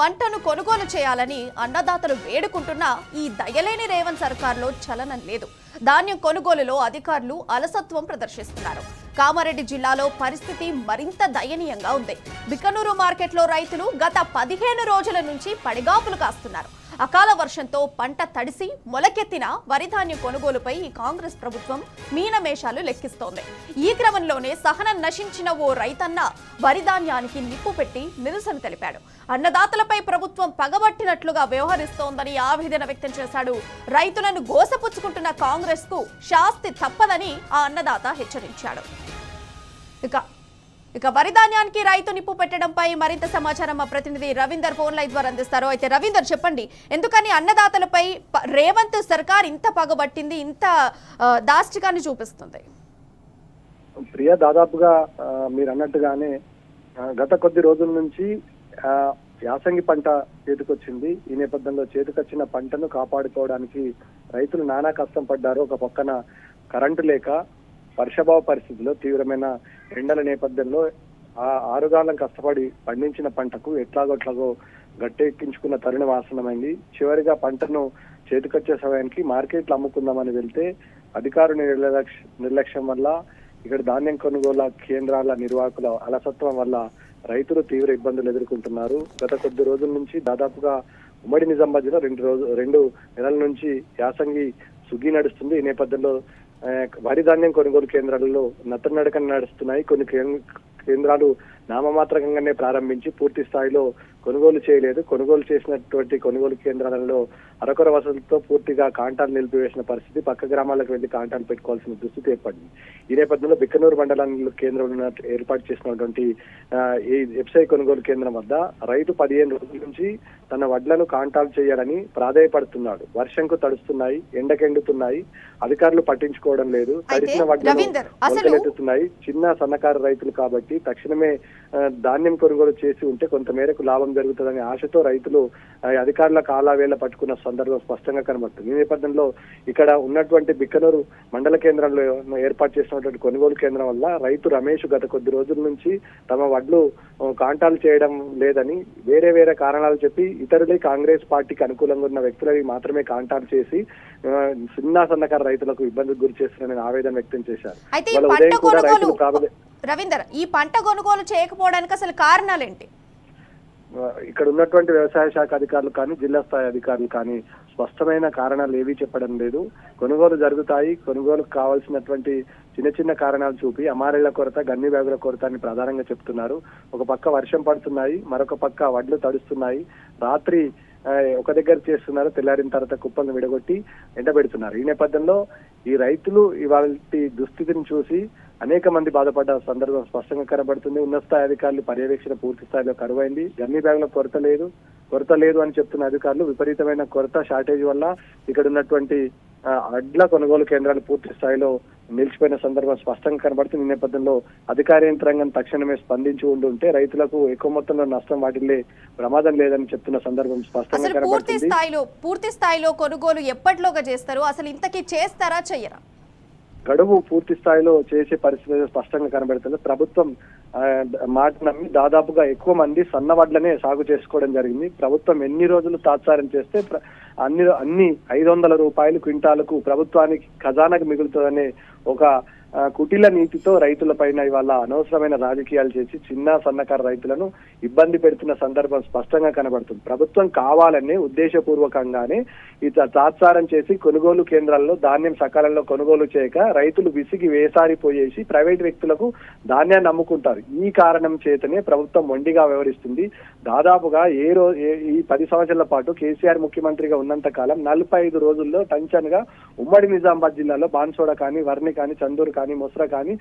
పంటను కొనుగోలు చేయాలని అన్నదాతలు వేడుకుంటున్నా ఈ దయలేని రేవంత్ సర్కార్లో చలనం లేదు. ధాన్యం కొనుగోలులో అధికారులు అలసత్వం ప్రదర్శిస్తున్నారు. కామారెడ్డి జిల్లాలో పరిస్థితి మరింత దయనీయంగా ఉంది. బికనూరు మార్కెట్లో రైతులు గత 15 రోజుల నుంచి పడిగాపులు కాస్తున్నారు. అకాల వర్షంతో పంట తడిసి మొలకెత్తిన వరిధాన్యం కొనుగోలుపై ఈ కాంగ్రెస్ ప్రభుత్వం మీనమేషాలు లెక్కిస్తోంది. ఈ క్రమంలోనే సహనం నశించిన ఓ రైతన్న వరిధాన్యానికి నిప్పు పెట్టి నిరసన తెలిపాడు. అన్నదాతలపై ప్రభుత్వం పగబట్టినట్లుగా వ్యవహరిస్తోందని ఆవేదన వ్యక్తం చేశాడు. రైతులను గోసపుచ్చుకుంటున్న కాంగ్రెస్ కు శాస్తి తప్పదని ఆ అన్నదాత హెచ్చరించాడు. ఇక వరిధాన్యానికి రైతు నిప్పు పెట్టడంపై మరింత సమాచారం మా ప్రతినిధి రవీందర్ ఫోన్ లైన్ ద్వారా అందిస్తారు. అయితే రవీందర్, చెప్పండి, ఎందుకని అన్నదాతలపై రేవంత్ సర్కార్ ఇంత పగబట్టింది, ఇంత దాష్టికాన్ని చూపిస్తుంది? ప్రియ, దాదాపుగా మీరు అన్నట్టుగానే గత కొద్ది రోజుల నుంచి యాసంగి పంట చేతికొచ్చింది. ఈ నేపథ్యంలో చేతికొచ్చిన పంటను కాపాడుకోవడానికి రైతులు నానా కష్టం పడ్డారు. ఒక పక్కన కరెంటు లేక వర్షాభావ పరిస్థితుల్లో తీవ్రమైన ఎండల నేపథ్యంలో ఆరుగాలం కష్టపడి పండించిన పంటకు ఎట్లాగో గట్టెక్కించుకున్న తరుణం ఆసనమైంది. చివరిగా పంటను చేతికొచ్చే సమయానికి మార్కెట్లు అమ్ముకుందామని వెళ్తే అధికారుల నిర్లక్ష్యం వల్ల, ఇక్కడ ధాన్యం కొనుగోలు కేంద్రాల నిర్వాహకుల అలసత్వం వల్ల రైతులు తీవ్ర ఇబ్బందులు ఎదుర్కొంటున్నారు. గత కొద్ది రోజుల నుంచి దాదాపుగా ఉమ్మడి నిజామాబాద్ జిల్లా 2 నెలల నుంచి యాసంగి సుగ్గి నడుస్తుంది. ఈ నేపథ్యంలో వరి ధాన్యం కొనుగోలు కేంద్రాలలో నత్తనడకన నడుస్తున్నాయి. కొన్ని కేంద్రాలు నామమాత్రకంగానే ప్రారంభించి పూర్తి స్థాయిలో కొనుగోలు చేయలేదు. కొనుగోలు చేసినటువంటి కొనుగోలు కేంద్రాలలో అరకొర వసతులతో పూర్తిగా కాంటాలు నిలిపివేసిన పరిస్థితి, పక్క గ్రామాలకు వెళ్లి కాంటాలు పెట్టుకోవాల్సిన దుస్థితి ఏర్పడింది. ఈ నేపథ్యంలో బిక్కనూరు మండలంలో కేంద్రంలో ఏర్పాటు చేసినటువంటి ఈ ఎఫ్సై కొనుగోలు కేంద్రం వద్ద రైతు 15 రోజుల నుంచి తన వడ్లను కాంటాలు చేయాలని ప్రాధాయపడుతున్నాడు. వర్షంకు తడుస్తున్నాయి, ఎండకెండుతున్నాయి, అధికారులు పట్టించుకోవడం లేదు. తడిసిన వడ్లను ఎత్తుతున్నాయి. చిన్న సన్నకారు రైతులు కాబట్టి తక్షణమే ధాన్యం కొనుగోలు చేసి ఉంటే కొంత మేరకు లాభం జరుగుతుందనే ఆశతో రైతులు అధికారుల కాలావేళ పట్టుకున్న సందర్భం స్పష్టంగా కనబడుతుంది. ఈ నేపథ్యంలో ఇక్కడ ఉన్నటువంటి బిక్కనూరు మండల కేంద్రంలో ఏర్పాటు చేసినటువంటి కొనుగోలు కేంద్రం వల్ల రైతు రమేష్ గత కొద్ది రోజుల నుంచి తమ వడ్లు కాంటాలు చేయడం లేదని వేరే కారణాలు చెప్పి ఇతరులే కాంగ్రెస్ పార్టీకి అనుకూలంగా ఉన్న వ్యక్తులవి మాత్రమే కాంటాలు చేసి సన్నకారు రైతులకు ఇబ్బందికి గురి చేస్తున్నారని ఆవేదన వ్యక్తం చేశారు. రవీందర్, ఈ పంట కొనుగోలు చేయకపోవడానికి అసలు కారణాలేంటి? ఇక్కడ ఉన్నటువంటి వ్యవసాయ శాఖ అధికారులు కానీ, జిల్లా స్థాయి అధికారులు కానీ స్పష్టమైన కారణాలు ఏవీ చెప్పడం లేదు. కొనుగోలు జరుగుతాయి, కొనుగోలుకు కావాల్సినటువంటి చిన్న కారణాలు చూపి అమారేళ్ల కొరత, గన్ని బ్యాగుల కొరత అని ప్రధానంగా చెప్తున్నారు. ఒక పక్క వర్షం పడుతున్నాయి, మరొక పక్క వడ్లు తడుస్తున్నాయి. రాత్రి ఒక దగ్గర చేస్తున్నారు, తెల్లారిన తర్వాత కుప్పలను విడగొట్టి ఎండబెడుతున్నారు. ఈ నేపథ్యంలో ఈ రైతులు ఇవాళ దుస్థితిని చూసి అనేక మంది బాధపడ్డ సందర్భం స్పష్టంగా కనబడుతుంది. ఉన్నత స్థాయి అధికారులు పర్యవేక్షణ పూర్తి స్థాయిలో కరువైంది. గన్ని బ్యాగుల కొరత లేదు అని చెప్తున్న అధికారులు విపరీతమైన షార్టేజ్ వల్ల ఇక్కడ ఉన్నటువంటి అడ్ల కొనుగోలు కేంద్రాలు పూర్తి స్థాయిలో నిలిచిపోయిన సందర్భం స్పష్టంగా కనబడుతుంది. ఈ నేపథ్యంలో అధికార యంత్రాంగం తక్షణమే స్పందించి ఉండుంటే రైతులకు ఎక్కువ మొత్తంలో నష్టం వాటిల్లే ప్రమాదం లేదని చెప్తున్న సందర్భం స్పష్టంగా కనబడుతుంది. పూర్తి స్థాయిలో కొనుగోలు ఎప్పటిలోగా చేస్తారు? అసలు ఇంతకీ చేస్తారా, చెయ్యరా? గడువు పూర్తి స్థాయిలో చేసే పరిస్థితి స్పష్టంగా కనబడుతుంది. ప్రభుత్వం మాట నమ్మి దాదాపుగా ఎక్కువ మంది సన్న వడ్లనే సాగు చేసుకోవడం జరిగింది. ప్రభుత్వం ఎన్ని రోజులు తాత్సారం చేస్తే అన్ని 500 రూపాయలు క్వింటాలకు ప్రభుత్వానికి ఖజానాకు మిగులుతుందనే ఒక కుటిల నీతితో రైతుల పైన ఇవాళ అనవసరమైన రాజకీయాలు చేసి చిన్న సన్నకారు రైతులను ఇబ్బంది పెడుతున్న సందర్భం స్పష్టంగా కనబడుతుంది. ప్రభుత్వం కావాలనే ఉద్దేశపూర్వకంగానే తాత్సారం చేసి కొనుగోలు కేంద్రాల్లో ధాన్యం సకాలంలో కొనుగోలు చేయక రైతులు విసిగి వేసారిపోయేసి ప్రైవేట్ వ్యక్తులకు ధాన్యాన్ని అమ్ముకుంటారు. ఈ కారణం చేతనే ప్రభుత్వం మొండిగా వ్యవహరిస్తుంది. దాదాపుగా ఈ 10 సంవత్సరాల పాటు కేసీఆర్ ముఖ్యమంత్రిగా ఉన్నంత కాలం 45 రోజుల్లో టంచన్గా ఉమ్మడి నిజామాబాద్ జిల్లాలో బాన్సోడ కానీ, వర్ణి కానీ, చందూరు కానీ, మొస్రా కానీ,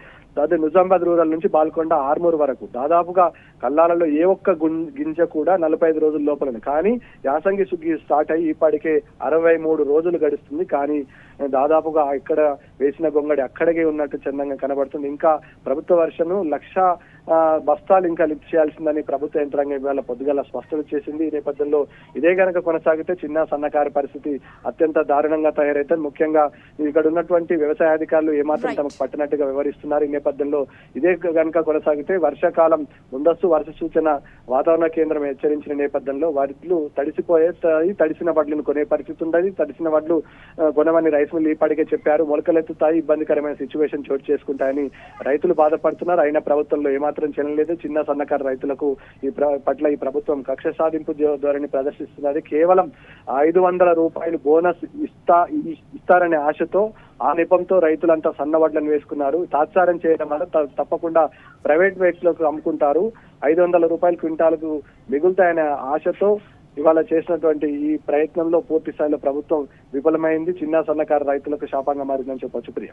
నిజామాబాద్ రూరల్ నుంచి బాల్కొండ, ఆర్మూర్ వరకు దాదాపుగా కల్లాలలో ఏ ఒక్క గింజ కూడా 45 రోజుల లోపలనే. కానీ యాసంగి సుగ్గి స్టార్ట్ అయ్యి ఇప్పటికే 63 రోజులు గడుస్తుంది. కానీ దాదాపుగా ఇక్కడ వేసిన గొంగడి అక్కడికే ఉన్నట్టు చందంగా కనబడుతుంది. ఇంకా ప్రభుత్వ వర్షను బస్తాలు ఇంకా లిఫ్ట్ చేయాల్సిందని ప్రభుత్వ యంత్రాంగం ఇవాళ పొద్దుగల స్పష్టత చేసింది. ఈ నేపథ్యంలో ఇదే గనక కొనసాగితే చిన్న సన్నకారు పరిస్థితి అత్యంత దారుణంగా తయారైతే, ముఖ్యంగా ఇక్కడ ఉన్నటువంటి వ్యవసాయ అధికారులు ఏమాత్రం తమకు పట్టినట్టుగా వ్యవహరిస్తున్నారు. ఈ నేపథ్యంలో ఇదే గనక కొనసాగితే వర్షాకాలం ముందస్తు వర్ష సూచన వాతావరణ కేంద్రం హెచ్చరించిన నేపథ్యంలో వడ్లు తడిసిపోయేస్తాయి, తడిసిన వడ్లను కొనే పరిస్థితి ఉండదు. తడిసిన వడ్లు కొనమని రైస్ మిల్ ఇప్పటికే చెప్పారు. మొలకలెత్తుతాయి, ఇబ్బందికరమైన సిచ్యువేషన్ చోటు చేసుకుంటాయని రైతులు బాధపడుతున్నారు. అయినా ప్రభుత్వంలో ఏమాత్రం చెల్లలేదు. చిన్న సన్నకారు రైతులకు పట్ల ఈ ప్రభుత్వం కక్ష సాధింపు ధోరణి ప్రదర్శిస్తున్నది. కేవలం 500 రూపాయలు బోనస్ ఇస్తారనే ఆశతో, ఆ నెపంతో రైతులంతా సన్నవడ్లను వేసుకున్నారు. తాత్సారం చేయడం వల్ల తప్పకుండా ప్రైవేట్ రేట్లకు అమ్ముకుంటారు, 500 రూపాయలు క్వింటాలకు మిగులుతాయనే ఆశతో ఇవాళ చేసినటువంటి ఈ ప్రయత్నంలో పూర్తి స్థాయిలో ప్రభుత్వం విఫలమైంది. చిన్న సన్నకారు రైతులకు శాపంగా మారిందని చెప్పొచ్చు. Priya.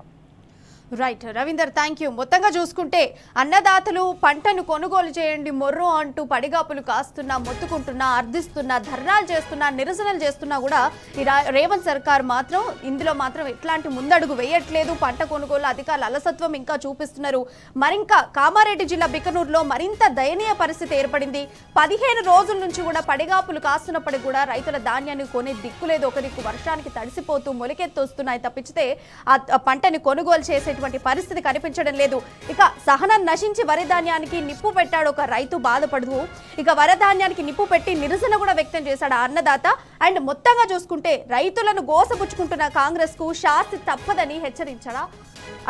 Right Ravinder, thank you. మొత్తంగా చూసుకుంటే అన్నదాతలు పంటను కొనుగోలు చేయండి మొర్రో అంటూ పడిగాపులు కాస్తున్నా, మొత్తుకుంటున్నా, అర్థిస్తున్నా, ధర్నాలు చేస్తున్నా, నిరసనలు చేస్తున్నా కూడా ఈ రేవంత్ సర్కార్ మాత్రం ఇందులో మాత్రం ఎట్లాంటి ముందడుగు వేయట్లేదు. పంట కొనుగోలు అధికారుల అలసత్వం ఇంకా చూపిస్తున్నారు. మరింకా కామారెడ్డి జిల్లా బికనూరులో మరింత దయనీయ పరిస్థితి ఏర్పడింది. 15 రోజుల నుంచి కూడా పడిగాపులు కాస్తున్నప్పటికీ కూడా రైతుల ధాన్యాన్ని కొనే దిక్కులేదు. ఒక దిక్కు వర్షానికి తడిసిపోతూ మొలకెత్తొస్తున్నాయి తప్పించితే ఆ పంటని కొనుగోలు చేసే పరిస్థితి కనిపించడం లేదు. ఇక సహనం నశించి వరిధాన్యానికి నిప్పు పెట్టాడు ఒక రైతు బాధపడుతూ. ఇక వరిధాన్యానికి నిప్పు పెట్టి నిరసన కూడా వ్యక్తం చేశాడు ఆ అన్నదాత. అండ్ మొత్తంగా చూసుకుంటే రైతులను గోసపుచ్చుకుంటున్న కాంగ్రెస్ కు శాస్తి తప్పదని హెచ్చరించాడు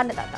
అన్నదాత.